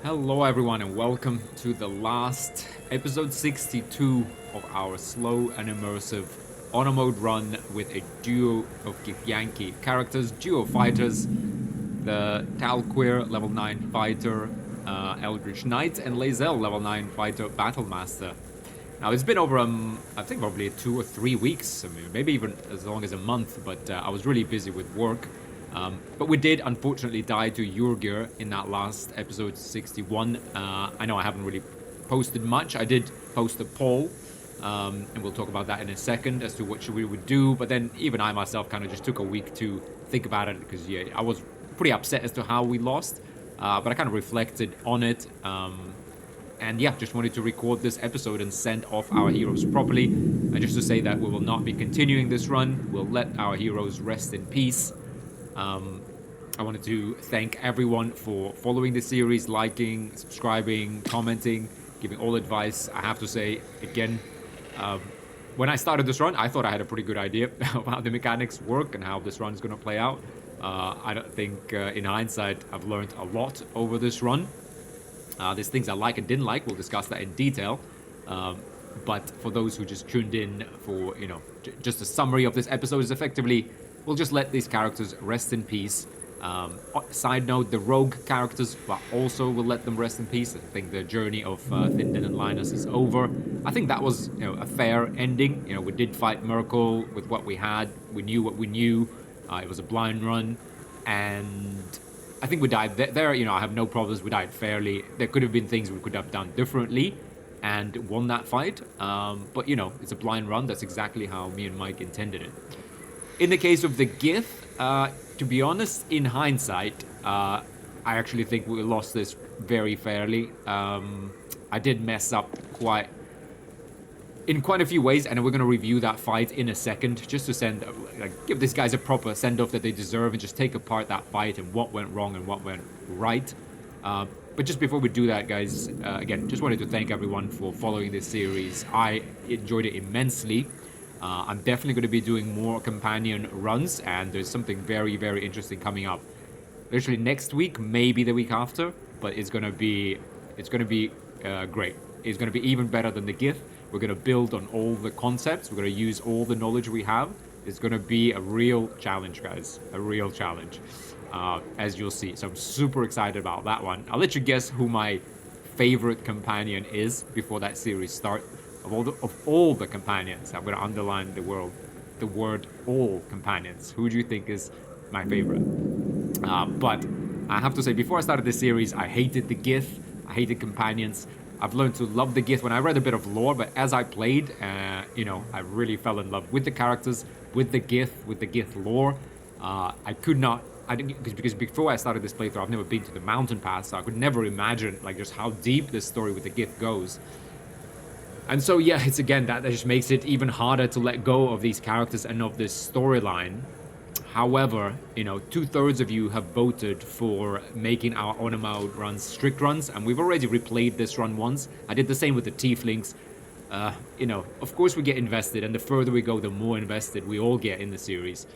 Hello, everyone, and welcome to the last episode 62 of our slow and immersive honor mode run with a duo of Githyanki characters, duo fighters, the Talqueer level 9 fighter, Eldritch Knight, and Lae'zel level 9 fighter, Battlemaster. Now, it's been over, I think probably 2 or 3 weeks, maybe even as long as a month, but I was really busy with work. But we did unfortunately die to Jurgir in that last episode 61. I know I haven't really posted much. I did post a poll, and we'll talk about that in a second as to what we would do. But then even I myself kind of just took a week to think about it because I was pretty upset as to how we lost. But I kind of reflected on it. And just wanted to record this episode and send off our heroes properly. And just to say that we will not be continuing this run. We'll let our heroes rest in peace. I wanted to thank everyone for following the series, liking, subscribing, commenting, giving all advice. I have to say, again, when I started this run, I thought I had a pretty good idea of how the mechanics work and how this run is going to play out. I don't think, in hindsight, I've learned a lot over this run. There's things I like and didn't like. We'll discuss that in detail. But for those who just tuned in for, just a summary of this episode is effectively, we'll just let these characters rest in peace. Side note, the rogue characters, but also we'll let them rest in peace. I think the journey of Thinden and Linus is over. I think that was, a fair ending. We did fight Merkel with what we had. We knew what we knew. It was a blind run. And I think we died there. I have no problems. We died fairly. There could have been things we could have done differently and won that fight. But, it's a blind run. That's exactly how me and Mike intended it. In the case of the Gith, to be honest, in hindsight, I actually think we lost this very fairly. I did mess up in quite a few ways, and we're going to review that fight in a second, just to give these guys a proper send-off that they deserve, and just take apart that fight and what went wrong and what went right. But just before we do that, guys, again, just wanted to thank everyone for following this series. I enjoyed it immensely. I'm definitely going to be doing more companion runs, and there's something very, very interesting coming up. Literally next week, maybe the week after, but it's going to be great. It's going to be even better than the Gith. We're going to build on all the concepts. We're going to use all the knowledge we have. It's going to be a real challenge, guys. A real challenge, as you'll see. So I'm super excited about that one. I'll let you guess who my favorite companion is before that series starts. Of all the companions, I'm going to underline the word all companions. Who do you think is my favorite? But I have to say, before I started this series, I hated the Gith. I hated companions. I've learned to love the Gith when I read a bit of lore, but as I played, I really fell in love with the characters, with the Gith lore. Because before I started this playthrough, I've never been to the mountain pass, so I could never imagine just how deep this story with the Gith goes. And so, it's again, that just makes it even harder to let go of these characters and of this storyline. However, 2/3 of you have voted for making our honor mode runs strict runs, and we've already replayed this run once. I did the same with the Tieflings. Of course we get invested, and the further we go, the more invested we all get in the series.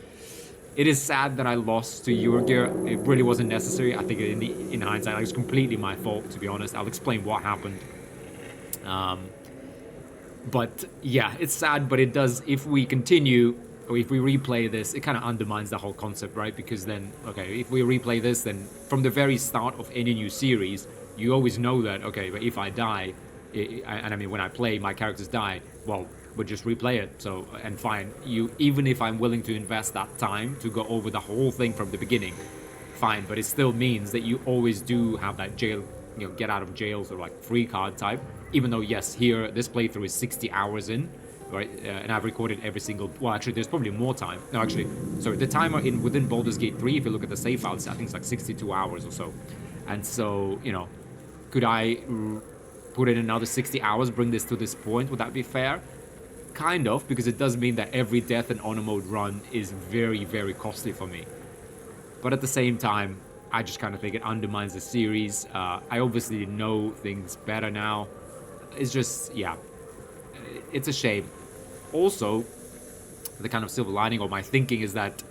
It is sad that I lost to Jurgir. It really wasn't necessary. I think in hindsight, it was completely my fault, to be honest. I'll explain what happened. But it's sad, but it does, if we continue, or if we replay this, it kind of undermines the whole concept, right? Because then, if we replay this, then from the very start of any new series, you always know that, but if I die, when I play, my characters die, well, we'll just replay it, and fine. Even if I'm willing to invest that time to go over the whole thing from the beginning, fine, but it still means that you always do have that jail, get out of jail, or free card type. Even though, yes, here, this playthrough is 60 hours in, right? And I've recorded every single... Well, actually, there's probably more time. No, actually, sorry, the timer within Baldur's Gate 3, if you look at the save files, I think it's 62 hours or so. And so, could I put in another 60 hours, bring this to this point? Would that be fair? Kind of, because it does mean that every death and honor mode run is very, very costly for me. But at the same time, I just kind of think it undermines the series. I obviously know things better now. It's just, it's a shame. Also, the kind of silver lining of my thinking is that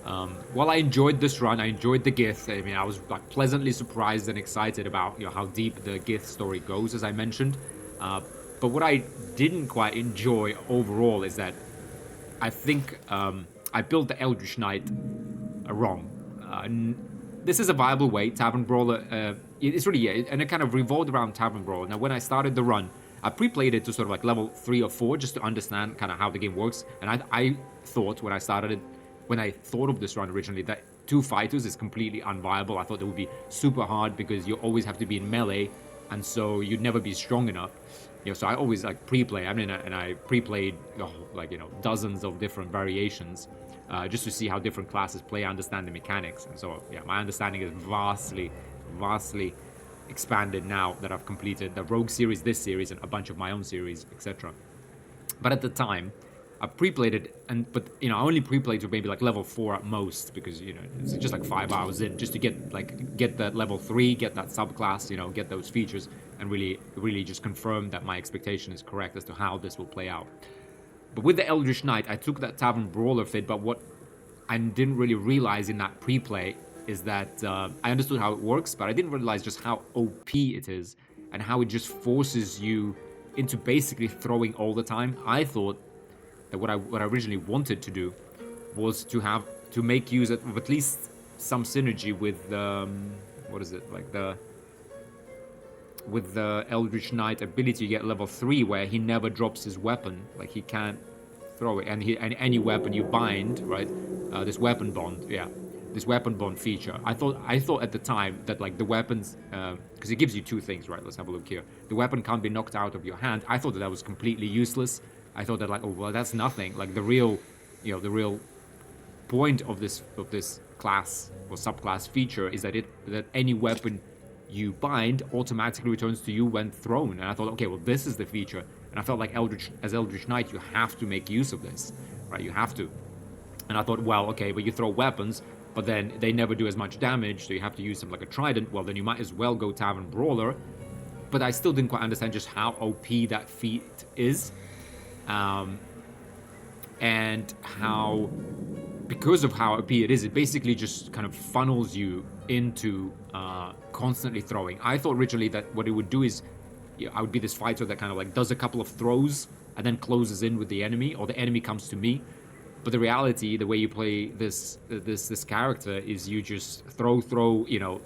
While I enjoyed this run, I enjoyed the Gith. I mean, I was like pleasantly surprised and excited about how deep the Gith story goes, as I mentioned. But what I didn't quite enjoy overall is that I think I built the Eldritch Knight wrong. This is a viable way. Tavern Brawler, it's really, yeah, and it kind of revolved around Tavern Brawler. Now, when I started the run, I pre-played it to sort of like level 3 or 4 just to understand kind of how the game works. And I thought when I started it, when I thought of this run originally, that 2 fighters is completely unviable. I thought it would be super hard because you always have to be in melee, and so you'd never be strong enough. So I always like pre-play. I mean, and I pre-played dozens of different variations just to see how different classes play, understand the mechanics. And so, yeah, my understanding is vastly expanded now that I've completed the Rogue series, this series, and a bunch of my own series, etc. But at the time, I pre-played it, but I only pre-played to maybe like level 4 at most, because it's just like 5 hours in just to get that level 3, get that subclass, get those features, and really just confirm that my expectation is correct as to how this will play out. But with the Eldritch Knight, I took that Tavern Brawler fit, but what I didn't really realize in that pre-play is that I understood how it works, but I didn't realize just how OP it is and how it just forces you into basically throwing all the time. I thought that what I originally wanted to do was to make use of at least some synergy with with the Eldritch Knight ability to get level 3, where he never drops his weapon, like he can't throw it, and any weapon you bind, right? This weapon bond feature. I thought at the time that like the weapons, because it gives you 2 things, right? Let's have a look here. The weapon can't be knocked out of your hand. I thought that was completely useless. I thought that like, oh well, that's nothing. Like the real point of this class or subclass feature is that any weapon you bind automatically returns to you when thrown. And I thought, okay, well, this is the feature. And I felt like as Eldritch Knight, you have to make use of this, right? You have to. And I thought, well, okay, but you throw weapons, but then they never do as much damage, so you have to use something like a trident. Well, then you might as well go Tavern Brawler. But I still didn't quite understand just how OP that feat is. And how, because of how OP it is, it basically just kind of funnels you into constantly throwing. I thought originally that what it would do is I would be this fighter that kind of like does a couple of throws and then closes in with the enemy, or the enemy comes to me. But the reality, the way you play this character is you just throw,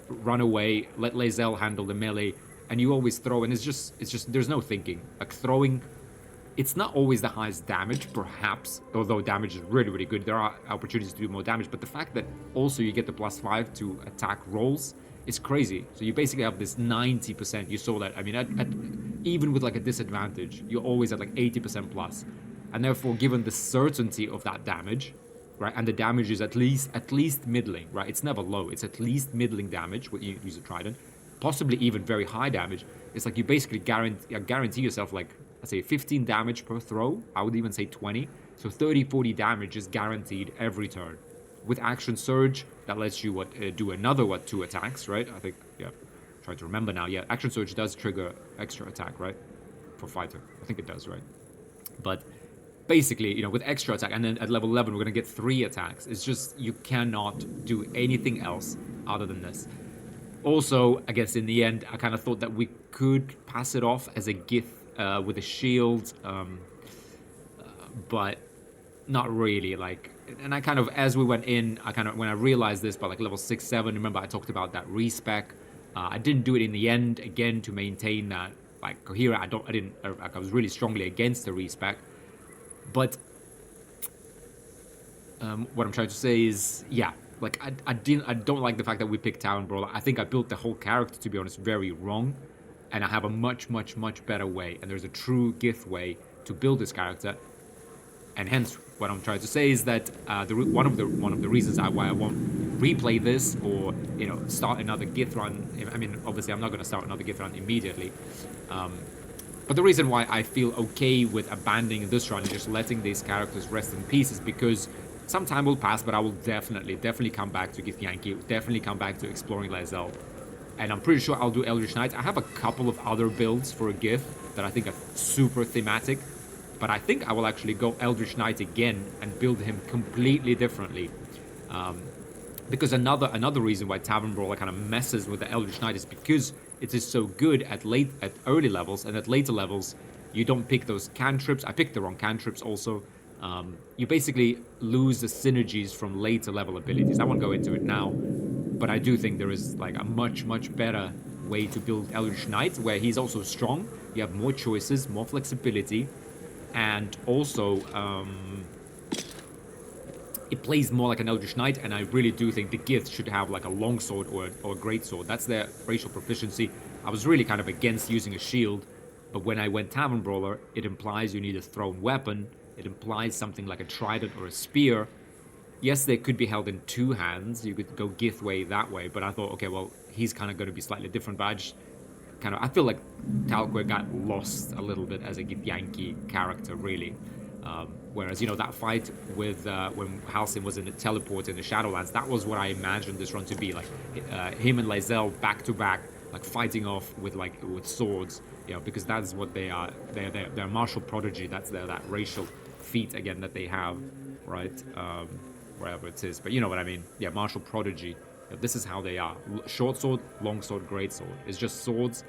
run away, let Lae'zel handle the melee, and you always throw, and it's just there's no thinking. Like throwing, it's not always the highest damage, perhaps, although damage is really, really good. There are opportunities to do more damage, but the fact that also you get the +5 to attack rolls is crazy. So you basically have this 90%. You saw that. I mean, even with like a disadvantage, you're always at like 80% plus. And therefore, given the certainty of that damage, right, and the damage is at least middling, right? It's never low. It's at least middling damage when you use a trident, possibly even very high damage. It's like you basically guarantee yourself like, let's say 15 damage per throw. I would even say 20. So 30, 40 damage is guaranteed every turn. With Action Surge, that lets you do another 2 attacks, right? I think, yeah, trying to remember now. Yeah, Action Surge does trigger extra attack, right? For fighter, I think it does, right? But basically, with extra attack, and then at level 11 we're gonna get 3 attacks. It's just you cannot do anything else other than this. Also, I guess in the end, I kind of thought that we could pass it off as a Gith with a shield, but not really. Like, and I kind of, as we went in, when I realized this by like level 6, 7, remember I talked about that respec. I didn't do it in the end again to maintain that like coherent. I was really strongly against the respec, but what I'm trying to say is, yeah, like I don't like the fact that we picked Tavern Brawler. I think I built the whole character, to be honest, very wrong, and I have a much better way, and there's a true Gith way to build this character. And hence, what I'm trying to say is that one of the reasons why I won't replay this or start another Gith run. I mean, obviously, I'm not going to start another Gith run immediately. But the reason why I feel okay with abandoning this run and just letting these characters rest in peace is because some time will pass, but I will definitely come back to Githyanki, definitely come back to exploring Lae'zel. And I'm pretty sure I'll do Eldritch Knight. I have a couple of other builds for a Gith that I think are super thematic. But I think I will actually go Eldritch Knight again and build him completely differently. Because another reason why Tavern Brawler kind of messes with the Eldritch Knight is because it is so good at early levels, and at later levels you don't pick those cantrips. I picked the wrong cantrips also. You basically lose the synergies from later level abilities. I won't go into it now, but I do think there is like a much better way to build Eldritch Knight where he's also strong. You have more choices, more flexibility, and also it plays more like an Eldritch Knight, and I really do think the Gith should have like a longsword or a greatsword. That's their racial proficiency. I was really kind of against using a shield, but when I went Tavern Brawler, it implies you need a thrown weapon. It implies something like a trident or a spear. Yes, they could be held in two hands. You could go Gith way that way, but I thought, okay, well, he's kind of going to be slightly different, but I feel like Talcor got lost a little bit as a Githyanki character, really. Whereas, that fight with when Halcyon was in the teleport in the Shadowlands, that was what I imagined this run to be. Like him and Lae'zel back to back, like fighting off with swords, because that's what they are. They're martial prodigy. That's that racial feat again that they have, right? Wherever it is, but you know what I mean. Yeah, martial prodigy. This is how they are. Short sword, long sword, great sword. It's just swords,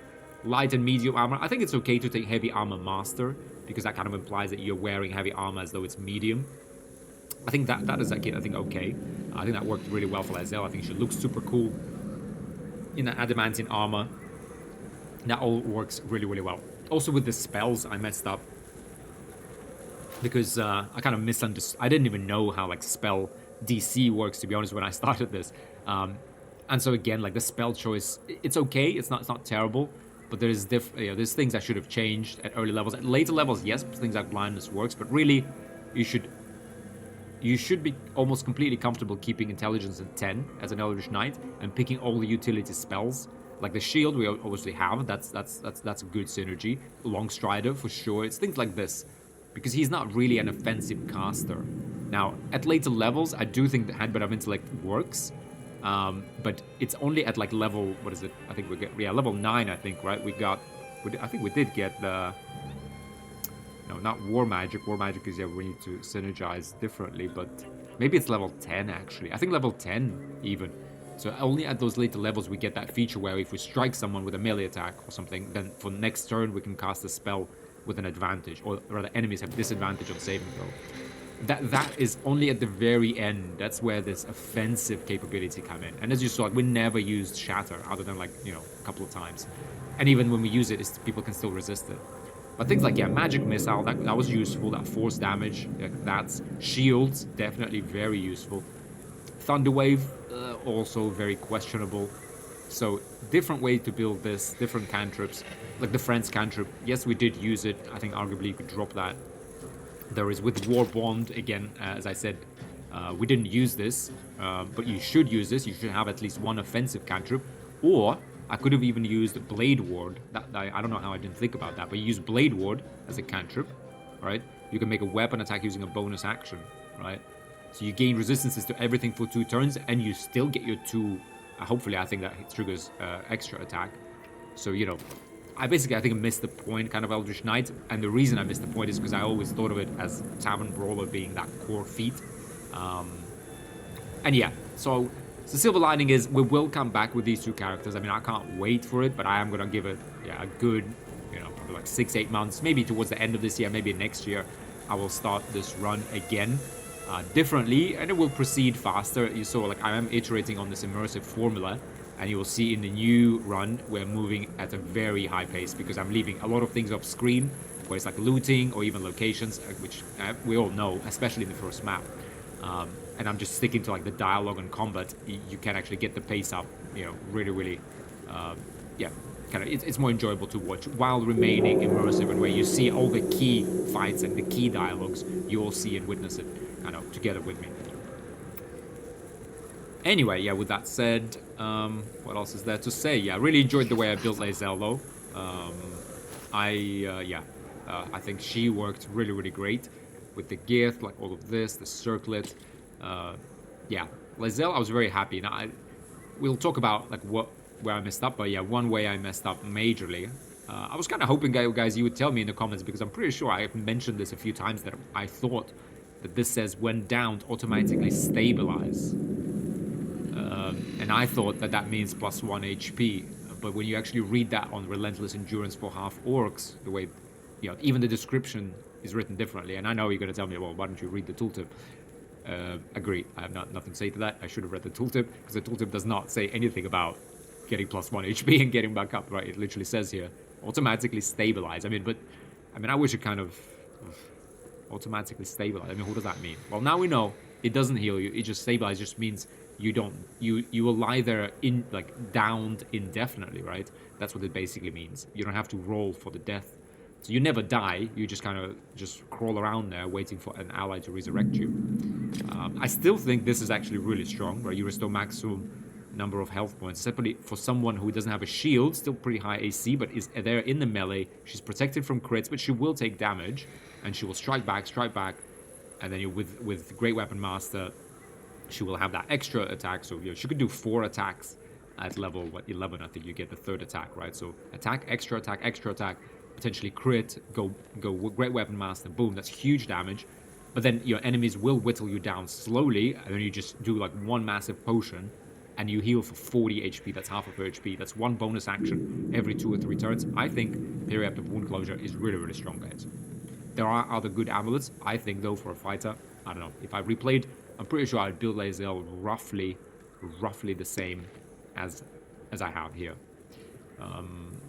light and medium armor. I think it's okay to take heavy armor master, because that kind of implies that you're wearing heavy armor as though it's medium. I think that is okay. I think that worked really well for Lae'zel. I think she looks super cool in that adamantine armor. That all works really well. Also with the spells, I messed up because I kind of misunderstood. I didn't even know how like spell DC works, to be honest, when I started this. And so again, like the spell choice, it's okay. It's not terrible. But there's there's things I should have changed at early levels. At later levels, yes, things like blindness works, but really, you should be almost completely comfortable keeping intelligence at 10 as an Eldritch Knight and picking all the utility spells. Like the shield, we obviously have. That's a good synergy. Long Strider for sure. It's things like this, because he's not really an offensive caster. Now, at later levels, I do think the Handbed of Intellect works. But it's only at like level, what is it? I think level 9, I think, right? I think we did get the, no, not War Magic. War Magic is, we need to synergize differently, but maybe it's level 10 actually. I think level 10 even. So only at those later levels we get that feature where if we strike someone with a melee attack or something, then for next turn we can cast a spell with an advantage, or rather enemies have disadvantage on saving throw. That is only at the very end. That's where this offensive capability come in. And as you saw, we never used Shatter other than a couple of times. And even when we use it, people can still resist it. But things like, Magic Missile, that was useful. That force damage, that's shields, definitely very useful. Thunder Wave, also very questionable. So different way to build this, different cantrips. Like the Friends cantrip, yes, we did use it. I think arguably you could drop that. There is with War Bond, again, as I said, we didn't use this, but you should use this. You should have at least one offensive cantrip. Or I could have even used Blade Ward. I don't know how I didn't think about that, but you use Blade Ward as a cantrip, right? You can make a weapon attack using a bonus action, right? So you gain resistances to everything for 2 turns, and you still get your 2, hopefully I think that triggers extra attack. So, I think I missed the point kind of Eldritch Knight, and the reason I missed the point is because I always thought of it as Tavern Brawler being that core feat. And yeah, so the silver lining is we will come back with these 2 characters. I mean, I can't wait for it, but I am going to give it a good, probably like 6-8 months, maybe towards the end of this year, maybe next year, I will start this run again. Differently, and it will proceed faster. You saw, I am iterating on this immersive formula, and you will see in the new run, we're moving at a very high pace because I'm leaving a lot of things off screen, where it's like looting or even locations, which we all know, especially in the first map. And I'm just sticking to the dialogue and combat. You can actually get the pace up, really, it's more enjoyable to watch while remaining immersive, and where you see all the key fights and the key dialogues, you all see and witness it together with me. Anyway, with that said, what else is there to say? I really enjoyed the way I built Lae'zel though. I think she worked really great with the Gith, all of this, the circlet. Lae'zel, I was very happy. Now we'll talk about where I messed up, but one way I messed up majorly. I was kind of hoping, guys, you would tell me in the comments, because I'm pretty sure I've mentioned this a few times, that I thought that this says when downed automatically stabilize. And I thought that that means +1 HP. But when you actually read that on Relentless Endurance for Half Orcs, the way, even the description is written differently. And I know you're going to tell me, well, why don't you read the tooltip? Agree. I have nothing to say to that. I should have read the tooltip, because the tooltip does not say anything about getting +1 HP and getting back up, right? It literally says here, automatically stabilize. I wish it kind of automatically stabilize. What does that mean? Well, now we know it doesn't heal you. It just stabilize. Just means you will lie there downed indefinitely, right? That's what it basically means. You don't have to roll for the death. So you never die. You just kind of just crawl around there waiting for an ally to resurrect you. I still think this is actually really strong, right? You restore maximum number of health points. Separately, for someone who doesn't have a shield, still pretty high AC, but is there in the melee. She's protected from crits, but she will take damage, and she will strike back, and then with Great Weapon Master, she will have that extra attack. So she could do 4 attacks at level 11. I think you get the 3rd attack, right? So attack, extra attack, potentially crit, go Great Weapon Master, boom, that's huge damage. But then your enemies will whittle you down slowly, and then you just do like one massive potion, and you heal for 40 HP. That's half of her HP. That's one bonus action every 2 or 3 turns. I think Periaptive Wound Closure is really, really strong, guys. There are other good amulets. I think, though, for a fighter, I don't know. If I replayed, I'm pretty sure I'd build Lae'zel roughly the same as I have here.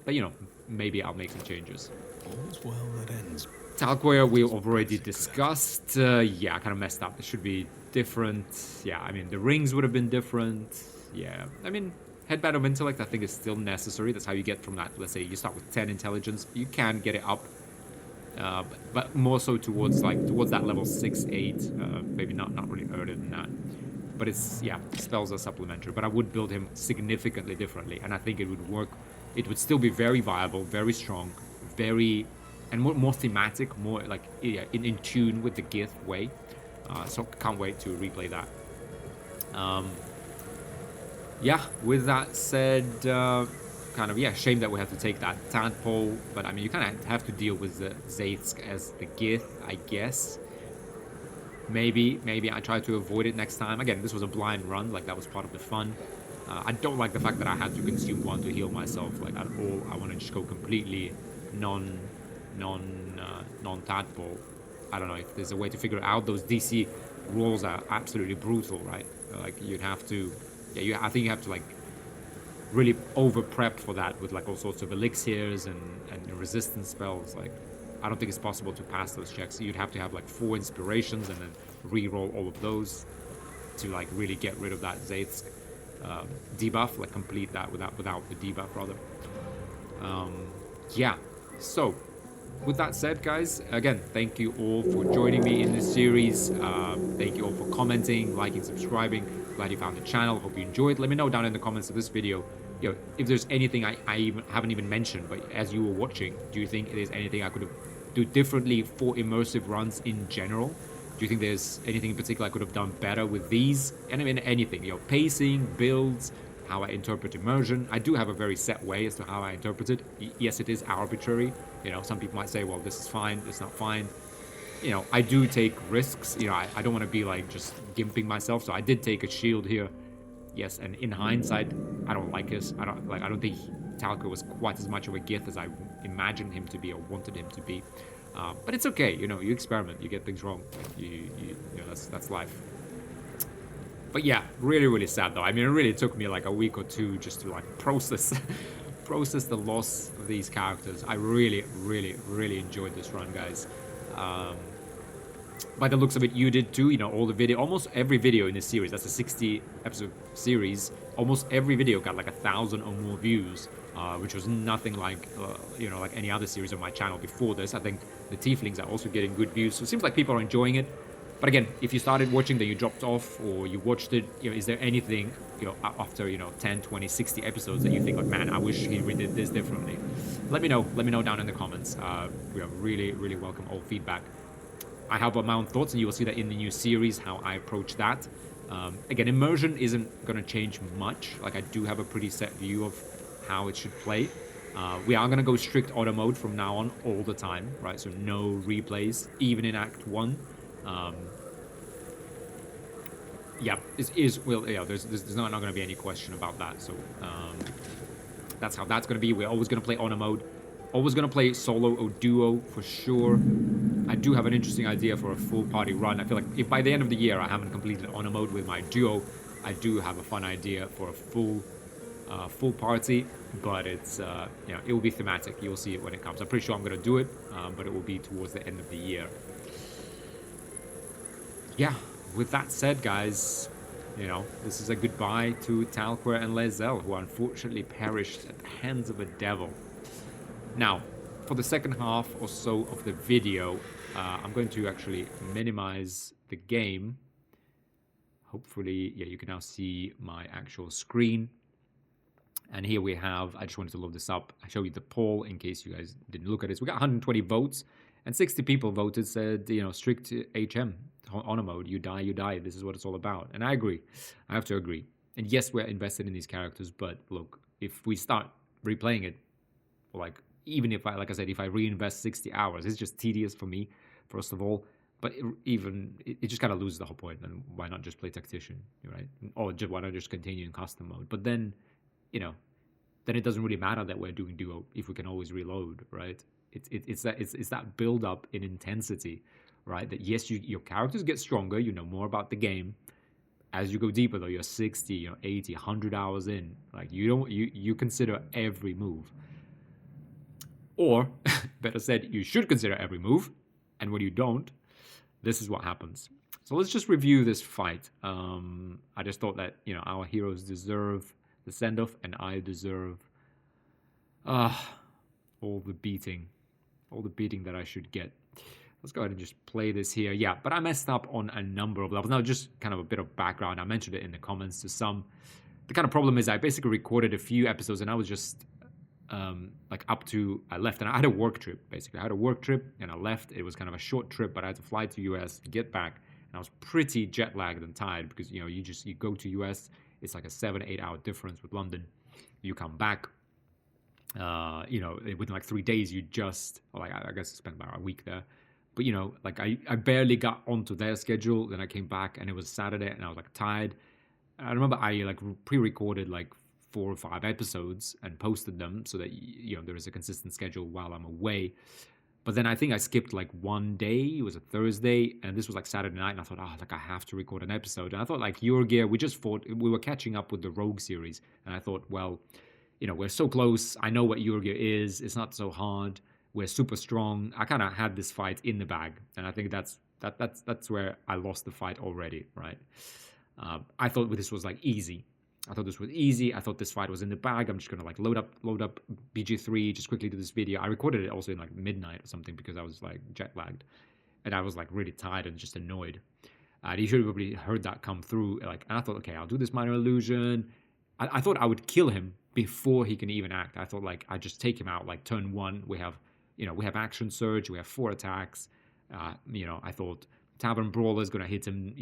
But, maybe I'll make some changes. All's well that ends. Talqueir we've already discussed. Yeah, I kind of messed up. It should be different. Yeah, the rings would have been different. Yeah, Headband of Intellect I think is still necessary. That's how you get from that. Let's say you start with 10 intelligence. You can get it up. But more so towards that level 6, 8. Maybe not really earlier than that. But spells are supplementary. But I would build him significantly differently. And I think it would work. It would still be very viable, very strong, and more thematic, more like in tune with the Gith way. So can't wait to replay that. With that said, shame that we have to take that tadpole, but you kind of have to deal with the Zaithsk as the Gith, I guess. Maybe I try to avoid it next time. Again, this was a blind run, that was part of the fun. I don't like the fact that I had to consume 1 to heal myself, at all. I want to just go completely non-tadpole. I don't know if there's a way to figure out. Those DC rolls are absolutely brutal, right? You'd have to, I think you have to really over prep for that with all sorts of elixirs and resistance spells. I don't think it's possible to pass those checks. You'd have to have 4 inspirations and then re-roll all of those to really get rid of that Zaithsk debuff, complete that without the debuff rather. So with that said, guys, again, thank you all for joining me in this series. Thank you all for commenting, liking, subscribing. Glad you found the channel. Hope you enjoyed. Let me know down in the comments of this video, if there's anything I haven't even mentioned, but as you were watching, do you think there's anything I could have do differently for immersive runs in general? Do you think there's anything in particular I could have done better with these? And anything, pacing, builds, how I interpret immersion. I do have a very set way as to how I interpret it. Yes, it is arbitrary. Some people might say, well, this is fine, it's not fine. I do take risks. I don't want to be just gimping myself. So I did take a shield here. Yes, and in hindsight, I don't like this. I don't think Talqueir was quite as much of a Gith as I imagined him to be or wanted him to be. But it's okay. You experiment. You get things wrong. That's life. But yeah, really, really sad though. It really took me a week or 2 just to process the loss of these characters. I really, really, really enjoyed this run, guys. By the looks of it, you did too. Almost every video in this series, that's a 60 episode series, almost every video got 1,000 or more views, which was nothing like any other series on my channel before this. I think the Tieflings are also getting good views, so it seems like people are enjoying it. But again, if you started watching, then you dropped off, or you watched it, is there anything, after 10, 20, 60 episodes that you think man, I wish he did this differently? Let me know down in the comments. We really, really welcome all feedback. I have my own thoughts, and you will see that in the new series, how I approach that. Again, immersion isn't going to change much. I do have a pretty set view of how it should play. We are going to go strict auto mode from now on all the time, right? So no replays, even in Act 1. yeah, well, yeah. There's not going to be any question about that. So that's how that's going to be. We're always going to play honor mode. Always going to play solo or duo for sure. I do have an interesting idea for a full party run. I feel like if by the end of the year I haven't completed honor mode with my duo, I do have a fun idea for a full party. But it's it will be thematic. You'll see it when it comes. I'm pretty sure I'm going to do it, but it will be towards the end of the year. Yeah. With that said, guys, this is a goodbye to Talquer and Lae'zel, who unfortunately perished at the hands of a devil. Now, for the second half or so of the video, I'm going to actually minimize the game. Hopefully, yeah, you can now see my actual screen. And here we have, I just wanted to load this up. I show you the poll in case you guys didn't look at it. So we got 120 votes, and 60 people voted, said, strict HM, honor mode, you die, this is what it's all about. And I agree. I have to agree. And yes, we're invested in these characters, but look, if we start replaying it, like, even if like I said, if I reinvest 60 hours, it's just tedious for me, first of all. But it just kind of loses the whole point. And why not just play tactician, right? Or why not just continue in custom mode? But then, then it doesn't really matter that we're doing duo if we can always reload, right? It's that build up in intensity, right? That yes, your characters get stronger, you know more about the game. As you go deeper though, you're 60, 80, 100 hours in, like you consider every move. Or, better said, you should consider every move, and when you don't, this is what happens. So let's just review this fight. I just thought that, our heroes deserve the send-off, and I deserve all the beating that I should get. Let's go ahead and just play this here. Yeah, but I messed up on a number of levels. Now, just kind of a bit of background. I mentioned it in the comments to some. The kind of problem is I basically recorded a few episodes, and I was just I left, and I had a work trip, basically. I had a work trip, and I left. It was kind of a short trip, but I had to fly to US to get back, and I was pretty jet lagged and tired because, you go to US, it's like a 7-8 hour difference with London. You come back, within like 3 days, you just, I guess I spent about a week there. But, I barely got onto their schedule. Then I came back, and it was Saturday, and I was like tired. I remember I pre-recorded 4 or 5 episodes and posted them so that there is a consistent schedule while I'm away. But then I think I skipped one day. It was a Thursday, and this was Saturday night, and I thought, I have to record an episode. And I thought Your Gear, we were catching up with the Rogue series, and I thought, well, we're so close. I know what Your Gear is. It's not so hard. We're super strong. I kind of had this fight in the bag, and I think that's where I lost the fight already, right? I thought this was easy. I thought this was easy. I thought this fight was in the bag. I'm just gonna load up BG3, just quickly do this video. I recorded it also in midnight or something because I was jet lagged, and I was really tired and just annoyed. You should have probably heard that come through. And I thought, okay, I'll do this minor illusion. I thought I would kill him before he can even act. I thought I just take him out turn 1. We have action surge. We have 4 attacks. I thought Tavern Brawler is gonna hit him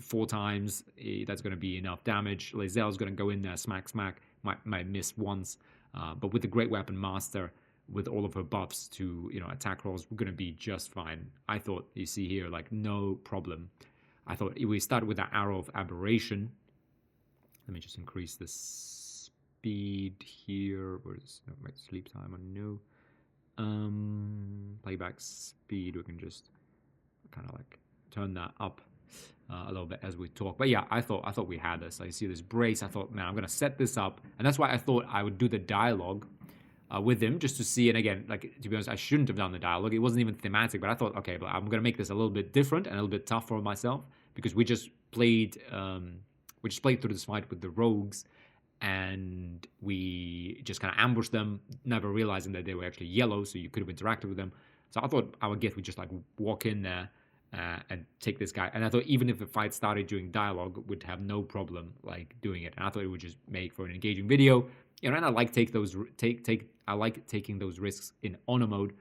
4 times. That's going to be enough damage. Lae'zel is going to go in there, smack, might miss once. But with the Great Weapon Master, with all of her buffs to attack rolls, we're going to be just fine. I thought, you see here, no problem. I thought we started with that Arrow of Aberration. Let me just increase the speed here. Where's my sleep time? I know. Playback speed, we can just kind of turn that up a little bit as we talk. But yeah, I thought we had this. I see this brace. I thought, man, I'm gonna set this up, and that's why I thought I would do the dialogue with him just to see. And again, to be honest, I shouldn't have done the dialogue. It wasn't even thematic, but I thought, okay, but I'm gonna make this a little bit different and a little bit tough for myself because we just played through this fight with the rogues, and we just kind of ambushed them, never realizing that they were actually yellow, so you could have interacted with them. So I thought our gift would just walk in there and take this guy. And I thought even if the fight started during dialogue, would have no problem doing it. And I thought it would just make for an engaging video. And I like I like taking those risks in honor mode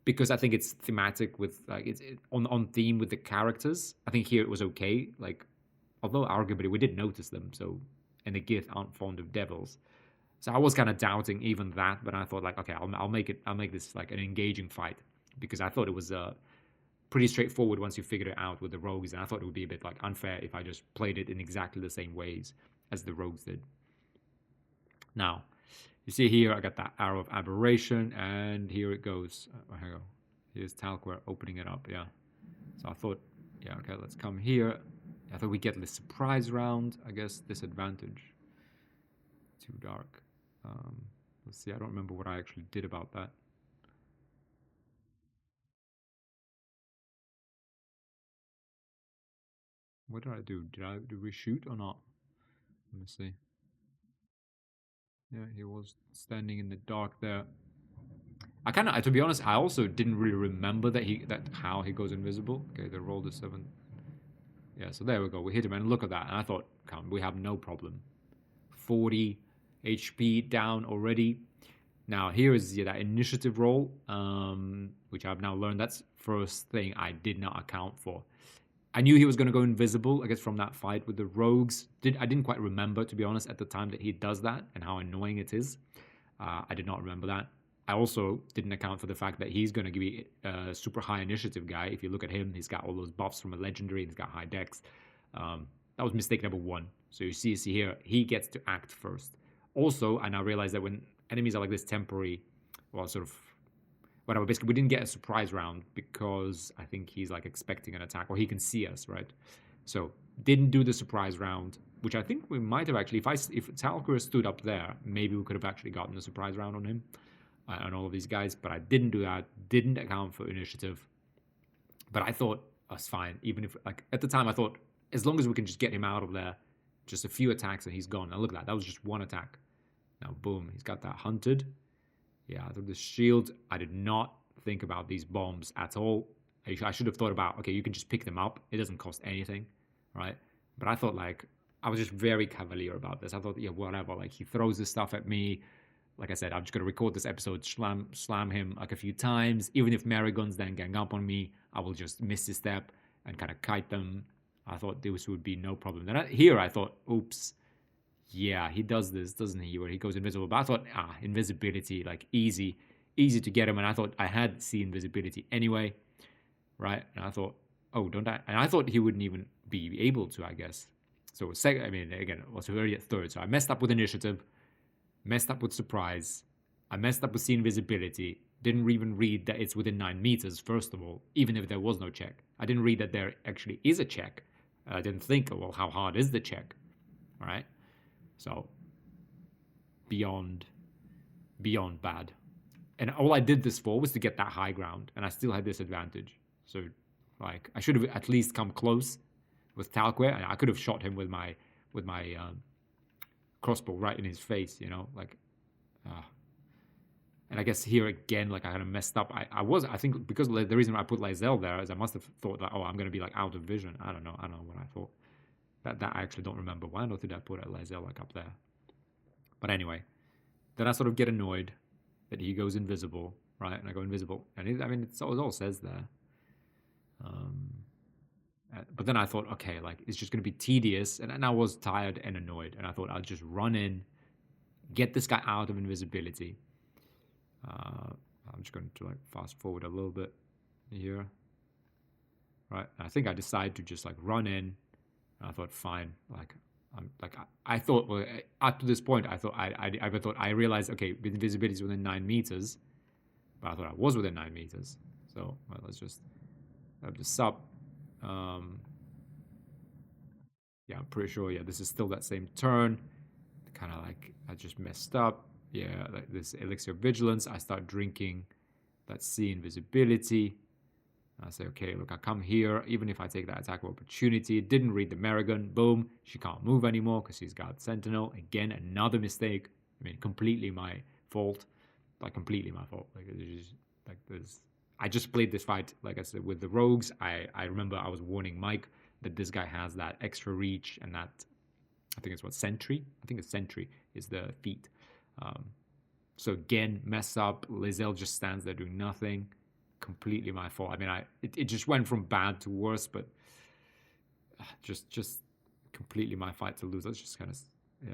because I think it's thematic with it's on theme with the characters. I think here it was okay. Although arguably we did notice them, so and the Gith aren't fond of devils. So I was kind of doubting even that, but I thought okay, I'll make this an engaging fight because I thought it was pretty straightforward once you figured it out with the rogues, and I thought it would be a bit like unfair if I just played it in exactly the same ways as the rogues did. Now, you see here, I got that Arrow of Aberration, and here it goes. Here we go. Here's Talquare opening it up, yeah. So I thought, yeah, okay, let's come here. I thought we get the surprise round, I guess, disadvantage. Too dark. Let's see, I don't remember what I actually did about that. What did I do? Did we shoot or not? Let me see. Yeah, he was standing in the dark there. To be honest, I also didn't really remember how he goes invisible. Okay, they rolled a 7. Yeah, so there we go. We hit him, and look at that. And I thought, come, we have no problem. 40 HP down already. Now here is that initiative roll, which I've now learned. That's first thing I did not account for. I knew he was going to go invisible, I guess, from that fight with the rogues. I didn't quite remember, to be honest, at the time that he does that and how annoying it is. I did not remember that. I also didn't account for the fact that he's going to be a super high initiative guy. If you look at him, he's got all those buffs from a legendary, and he's got high dex. That was mistake number 1. So you see here, he gets to act first. Also, I now realize that when enemies are like this temporary, well, sort of, whatever, basically we didn't get a surprise round because I think he's like expecting an attack, or he can see us, right? So didn't do the surprise round, which I think we might have actually, if Talquare stood up there, maybe we could have actually gotten a surprise round on him, on all of these guys, but I didn't do that, didn't account for initiative. But I thought that's fine, even if, like, at the time I thought, as long as we can just get him out of there, just a few attacks and he's gone. Now look at that, that was just 1 attack. Now boom, he's got that hunted. Yeah, the shield, I did not think about these bombs at all. I should have thought about, okay, you can just pick them up. It doesn't cost anything, right? But I thought, like, I was just very cavalier about this. I thought, yeah, whatever. Like, he throws this stuff at me. Like I said, I'm just going to record this episode, slam him like a few times. Even if Marigons then gang up on me, I will just miss a step and kind of kite them. I thought this would be no problem. Then here I thought, oops. Yeah, he does this, doesn't he? Where he goes invisible. But I thought, invisibility, like easy to get him. And I thought I had seen invisibility anyway, right? And I thought, oh, don't I? And I thought he wouldn't even be able to, I guess. So second, I mean, again, it was already at third. So I messed up with initiative, messed up with surprise. I messed up with seeing invisibility. Didn't even read that it's within 9 meters, first of all, even if there was no check. I didn't read that there actually is a check. I didn't think, well, how hard is the check? All right. So, beyond bad. And all I did this for was to get that high ground, and I still had this advantage. So, like, I should have at least come close with Talquare, and I could have shot him with my crossbow right in his face, you know, like. And I guess here again, like, I kind of messed up. I think because the reason I put Lae'zel there is I must have thought that, oh, I'm going to be like out of vision. I don't know what I thought. That I actually don't remember. Why did I put Lae'zel like up there? But anyway, then I sort of get annoyed that he goes invisible, right? And I go invisible, and it all says there. But then I thought, okay, like, it's just going to be tedious, and I was tired and annoyed, and I thought I'll just run in, get this guy out of invisibility. I'm just going to like fast forward a little bit here, right? And I think I decided to just like run in. And I thought, fine, I thought, well, up to this point, I thought I realized, okay, invisibility is within 9 meters, but I thought I was within 9 meters. So let's just have this up. Yeah, I'm pretty sure. Yeah, this is still that same turn. Kind of like I just messed up. Yeah, like this elixir of vigilance. I start drinking. Let's see invisibility. I say, okay, look, I come here, even if I take that attack of opportunity, didn't read the Marigon, boom, she can't move anymore because she's got Sentinel. Again, another mistake. I mean, completely my fault. Like, completely my fault. I just played this fight, like I said, with the rogues. I remember I was warning Mike that this guy has that extra reach and that, I think it's what, Sentry? I think it's Sentry is the feat. So again, mess up. Lae'zel just stands there doing nothing. Completely my fault. I mean, it just went from bad to worse, but just completely my fight to lose. Let's just kind of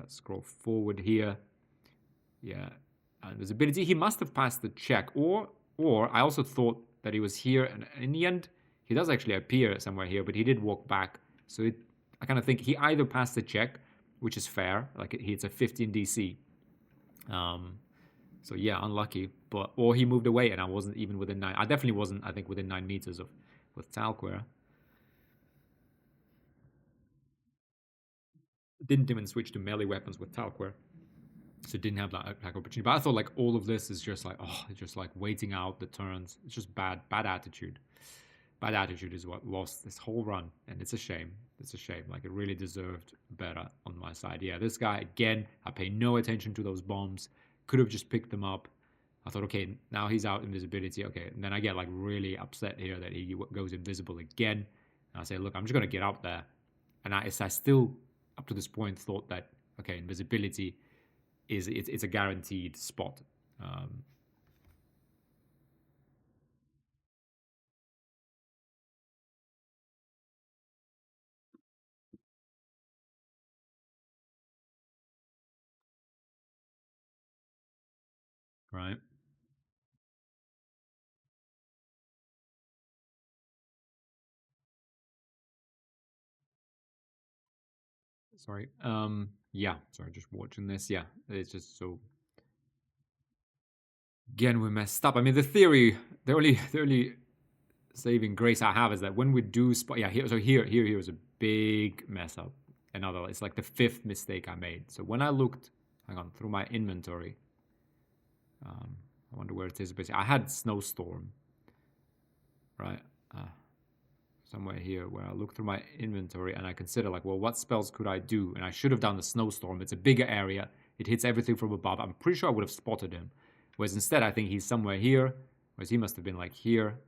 scroll forward here. Yeah, invisibility. He must have passed the check, or I also thought that he was here, and in the end, He does actually appear somewhere here, but he did walk back. So I kind of think he either passed the check, which is fair, like it's a 15 DC. So yeah, unlucky. Or he moved away and I wasn't even within 9. I definitely wasn't, I think, within 9 meters of with Talquare. Didn't even switch to melee weapons with Talquare. So didn't have that attack opportunity. But I thought like all of this is just like, oh, it's just like waiting out the turns. It's just bad attitude. Bad attitude is what lost this whole run, and it's a shame. It's a shame. Like it really deserved better on my side. Yeah, this guy again. I pay no attention to those bombs. Could have just picked them up. I thought, okay, now he's out invisibility. Okay, and then I get like really upset here that he goes invisible again. And I say, look, I'm just gonna get out there. And I still, up to this point, thought that okay, invisibility it's a guaranteed spot. Right. Sorry. Yeah. Sorry, just watching this. Yeah, it's just so. Again, we messed up. I mean, the only saving grace I have is that when we do spot, yeah, here was a big mess up. Another, it's like the 5th mistake I made. So when I looked, hang on, through my inventory, I wonder where it is. Basically, I had snowstorm, right? Somewhere here where I look through my inventory and I consider like, well, what spells could I do? And I should have done the snowstorm. It's a bigger area. It hits everything from above. I'm pretty sure I would have spotted him. Whereas instead, I think he's somewhere here. Whereas he must have been like here.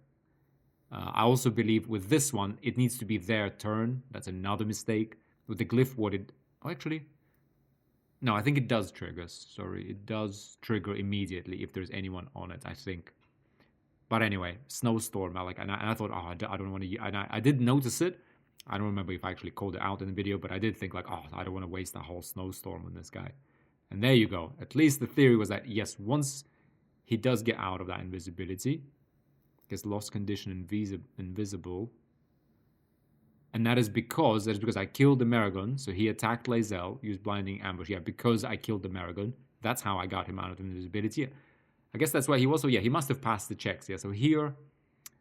I also believe with this one, it needs to be their turn. That's another mistake. With the glyph ward, actually, no, I think it does trigger. Sorry, it does trigger immediately if there's anyone on it, I think. But anyway, snowstorm. I thought, oh, I don't want to. And I did notice it. I don't remember if I actually called it out in the video, but I did think like, oh, I don't want to waste a whole snowstorm on this guy. And there you go. At least the theory was that yes, once he does get out of that invisibility, gets lost condition invisible, and that is because I killed the Maragon. So he attacked Lae'zel, used blinding ambush. Yeah, because I killed the Maragon. That's how I got him out of invisibility. I guess that's why he also, yeah, he must have passed the checks. Yeah, so here,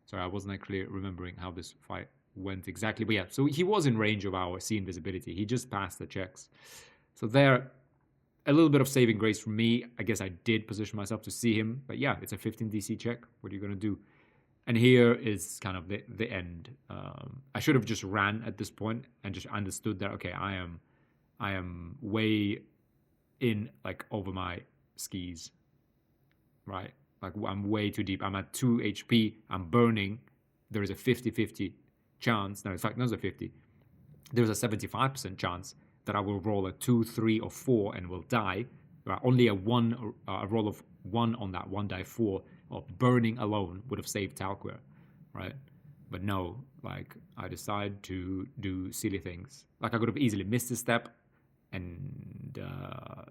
sorry, I wasn't actually remembering how this fight went exactly. But yeah, so he was in range of our see invisibility. He just passed the checks. So there, a little bit of saving grace from me. I guess I did position myself to see him. But yeah, it's a 15 DC check. What are you going to do? And here is kind of the end. I should have just ran at this point and just understood that, okay, I am way in, like, over my skis. Right? Like I'm way too deep. I'm at 2 HP. I'm burning. There is a 50-50 chance. No, in fact, not a 50. There's a 75% chance that I will roll a 2, 3, or 4 and will die. Right? Only a roll of 1 on that 1 die 4 of burning alone would have saved Talquare, right? But no, like I decide to do silly things. Like I could have easily missed a step and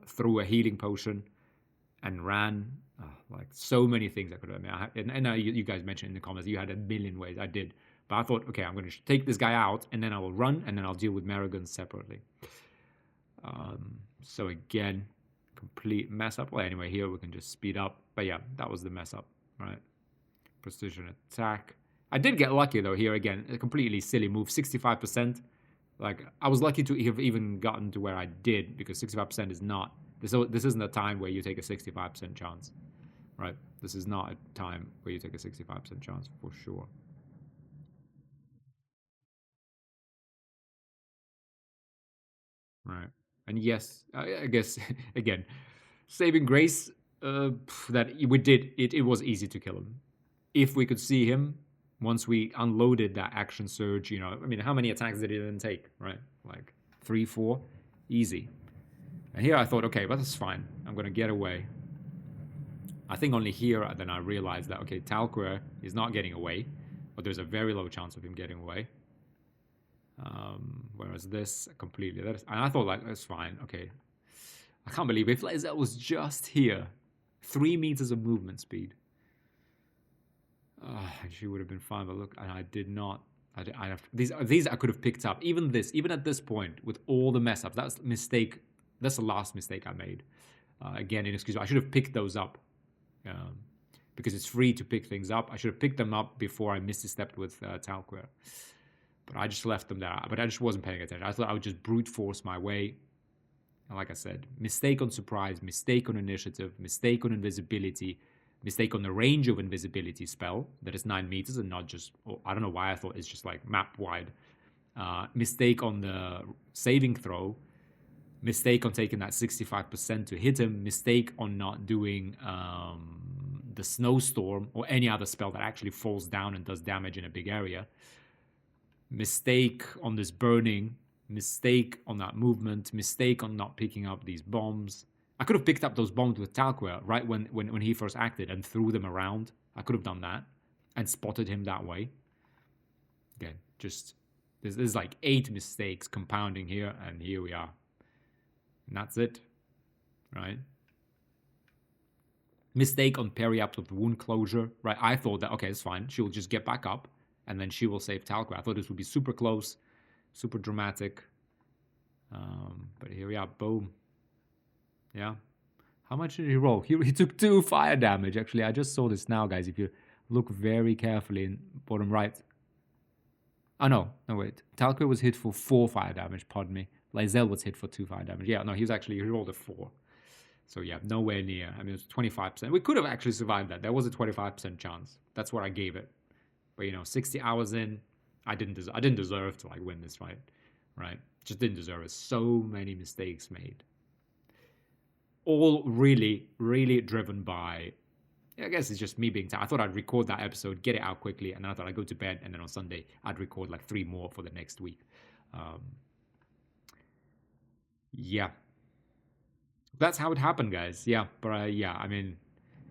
threw a healing potion and ran. Like so many things I could have. I mean, and you guys mentioned in the comments you had a million ways. I did, but I thought, okay, I'm going to take this guy out, and then I will run, and then I'll deal with Maragon separately. So again, complete mess up. Well, anyway, here we can just speed up. But yeah, that was the mess up, right? Precision attack. I did get lucky though here again. A completely silly move, 65%. Like I was lucky to have even gotten to where I did because 65% is not. This isn't a time where you take a 65% chance, right? This is not a time where you take a 65% chance for sure. Right. And yes, I guess again, saving grace that we did. It was easy to kill him if we could see him once we unloaded that action surge. You know, I mean, how many attacks did he then take? Right, like 3, 4, easy. And here I thought, okay, but that's fine. I'm gonna get away. I think only here then I realized that okay, Talquare is not getting away, but there's a very low chance of him getting away. Whereas this completely, and I thought like that's fine. Okay, I can't believe if Lae'zel was just here, 3 meters of movement speed. She would have been fine, but look, and I did not These I could have picked up. Even at this point, with all the mess ups, that's a mistake. That's the last mistake I made. Again, inexcusable. I should have picked those up. Because it's free to pick things up. I should have picked them up before I misstepped with Talquare. But I just left them there. But I just wasn't paying attention. I thought I would just brute force my way. And like I said, mistake on surprise, mistake on initiative, mistake on invisibility, mistake on the range of invisibility spell that is 9 meters and not just, I don't know why I thought it's just like map wide. Mistake on the saving throw. Mistake on taking that 65% to hit him. Mistake on not doing the snowstorm or any other spell that actually falls down and does damage in a big area. Mistake on this burning. Mistake on that movement. Mistake on not picking up these bombs. I could have picked up those bombs with Talquare right when he first acted and threw them around. I could have done that and spotted him that way. Again, just there's like 8 mistakes compounding here, and here we are. And that's it, right? Mistake on parry up with wound closure, right? I thought that, okay, it's fine. She'll just get back up, and then she will save Talquare. I thought this would be super close, super dramatic. But here we are, boom. Yeah. How much did he roll? He took 2 fire damage, actually. I just saw this now, guys. If you look very carefully in bottom right. Oh, no, wait. Talquare was hit for 4 fire damage, pardon me. Lae'zel was hit for 2 fire damage. Yeah, no, he rolled a 4. So yeah, nowhere near. I mean, it was 25%. We could have actually survived that. There was a 25% chance. That's what I gave it. But 60 hours in, I didn't deserve to like win this fight, right? Just didn't deserve it. So many mistakes made. All really, really driven by, I guess it's just me being tired. I thought I'd record that episode, get it out quickly, and then I thought I'd go to bed, and then on Sunday I'd record like 3 more for the next week. Yeah. That's how it happened, guys. Yeah, but yeah, I mean,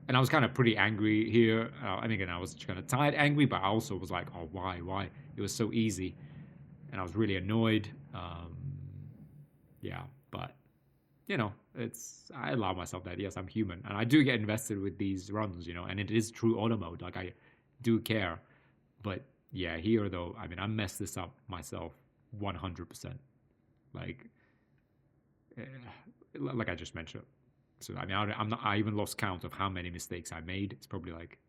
and I was kind of pretty angry here. And again, I was kind of tired, angry, but I also was like, oh, why? It was so easy. And I was really annoyed. Yeah, but, I allow myself that. Yes, I'm human. And I do get invested with these runs, and it is true auto mode. Like, I do care. But, yeah, here, though, I mean, I messed this up myself 100%. Like I just mentioned. So I mean, I even lost count of how many mistakes I made. It's probably like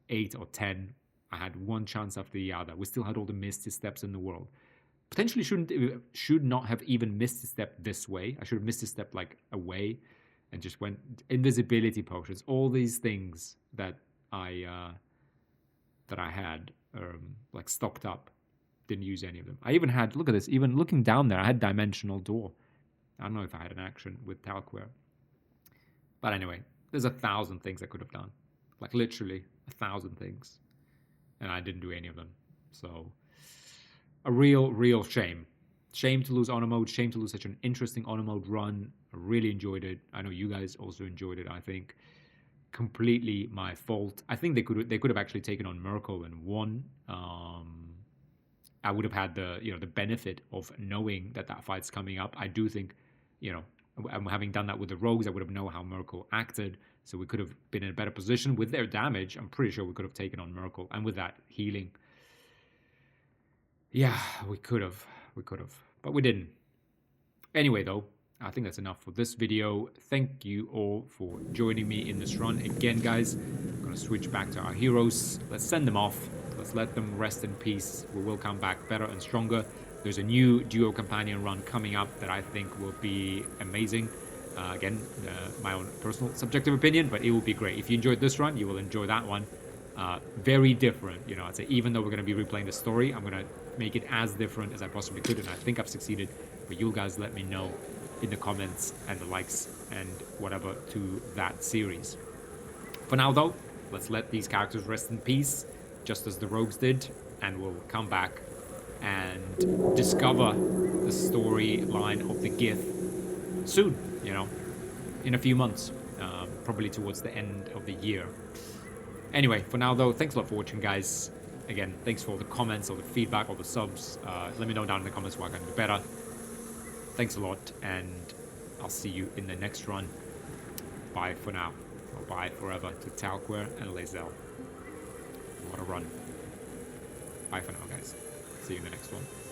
8 or 10. I had one chance after the other. We still had all the missteps in the world. Potentially should not have even missed a step this way. I should have missed a step like away, and just went invisibility potions. All these things that I had like stocked up. Didn't use any of them. I even had, look at this. Even looking down there, I had dimensional door. I don't know if I had an action with Talquare. But anyway, there's 1,000 things I could have done. Like literally 1,000 things. And I didn't do any of them. So a real shame. Shame to lose honor mode. Shame to lose such an interesting honor mode run. I really enjoyed it. I know you guys also enjoyed it, I think. Completely my fault. I think they could have actually taken on Mirko and won. I would have had the benefit of knowing that fight's coming up. I do think, having done that with the rogues, I would have known how Mirko acted, so we could have been in a better position with their damage. I'm pretty sure we could have taken on Mirko, and with that healing, yeah, we could have, but we didn't. Anyway, though, I think that's enough for this video. Thank you all for joining me in this run again, guys. I'm gonna switch back to our heroes. Let's send them off. Let's let them rest in peace. We will come back better and stronger. There's a new duo companion run coming up that I think will be amazing. Again, my own personal subjective opinion, but it will be great. If you enjoyed this run, you will enjoy that one. Very different, I'd say. Even though we're going to be replaying the story, I'm going to make it as different as I possibly could, and I think I've succeeded. But you guys let me know in the comments and the likes and whatever to that series. For now, though, let's let these characters rest in peace, just as the rogues did, and we'll come back and discover the storyline of the Gith soon, in a few months, probably towards the end of the year. Anyway, for now, though, thanks a lot for watching, guys. Again, thanks for all the comments, all the feedback, all the subs. Let me know down in the comments what I can do better. Thanks a lot, and I'll see you in the next run. Bye for now, or bye forever to Talquare and Lae'zel. What a run. Bye for now, guys. See you in the next one.